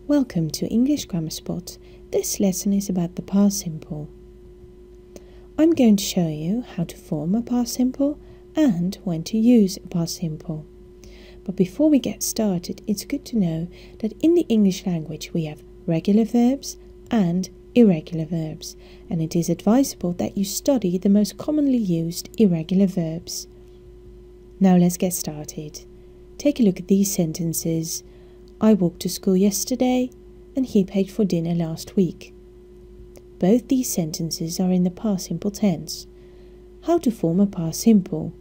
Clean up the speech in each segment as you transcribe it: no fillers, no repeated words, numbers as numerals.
Welcome to English Grammar Spot. This lesson is about the past simple. I'm going to show you how to form a past simple and when to use a past simple. But before we get started, it's good to know that in the English language we have regular verbs and irregular verbs, and it is advisable that you study the most commonly used irregular verbs. Now let's get started. Take a look at these sentences. I walked to school yesterday and he paid for dinner last week. Both these sentences are in the past simple tense. How to form a past simple?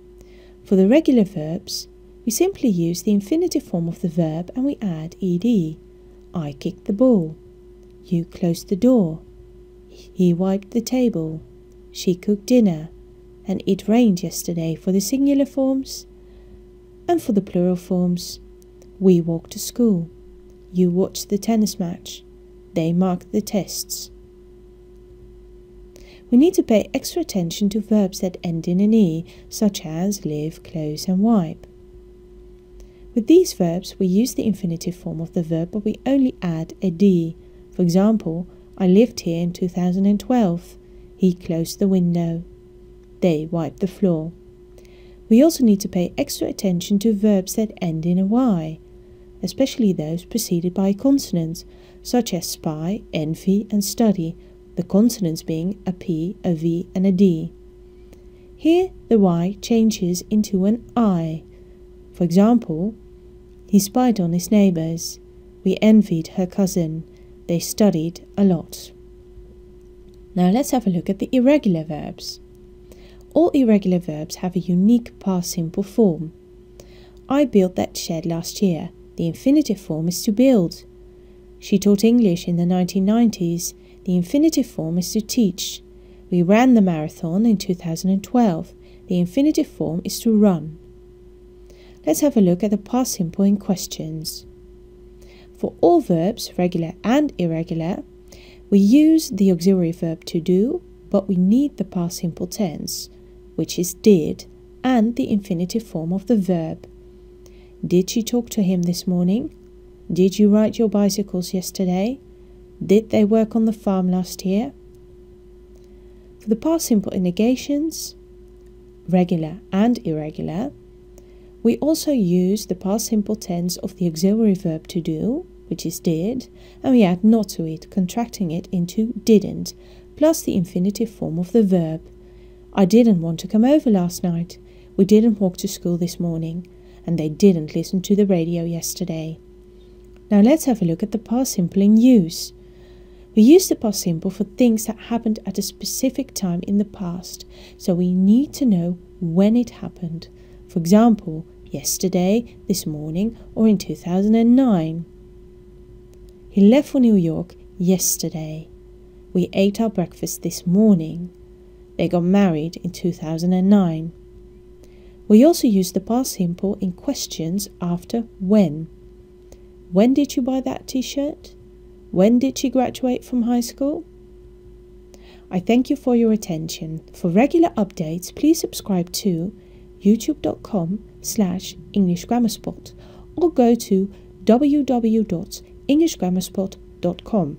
For the regular verbs, we simply use the infinitive form of the verb and we add ed. I kicked the ball. You closed the door. He wiped the table. She cooked dinner. And it rained yesterday for the singular forms. And for the plural forms, we walked to school. You watched the tennis match. They marked the tests. We need to pay extra attention to verbs that end in an E, such as live, close and wipe. With these verbs, we use the infinitive form of the verb, but we only add a D. For example, I lived here in 2012. He closed the window. They wiped the floor. We also need to pay extra attention to verbs that end in a Y, especially those preceded by a consonant, such as spy, envy and study, the consonants being a P, a V and a D. Here the Y changes into an I. For example, he spied on his neighbours. We envied her cousin. They studied a lot. Now let's have a look at the irregular verbs. All irregular verbs have a unique past simple form. I built that shed last year. The infinitive form is to build. She taught English in the 1990s. The infinitive form is to teach. We ran the marathon in 2012. The infinitive form is to run. Let's have a look at the past simple in questions. For all verbs, regular and irregular, we use the auxiliary verb to do, but we need the past simple tense, which is did, and the infinitive form of the verb. Did she talk to him this morning? Did you ride your bicycles yesterday? Did they work on the farm last year? For the past simple in negations, regular and irregular, we also use the past simple tense of the auxiliary verb to do, which is did, and we add not to it, contracting it into didn't, plus the infinitive form of the verb. I didn't want to come over last night. We didn't walk to school this morning. And they didn't listen to the radio yesterday. Now let's have a look at the past simple in use. We use the past simple for things that happened at a specific time in the past, so we need to know when it happened. For example, yesterday, this morning, or in 2009. He left for New York yesterday. We ate our breakfast this morning. They got married in 2009. We also use the past simple in questions after when. When did you buy that t-shirt? When did she graduate from high school? I thank you for your attention. For regular updates, please subscribe to youtube.com/EnglishGrammarSpot or go to www.englishgrammarspot.com.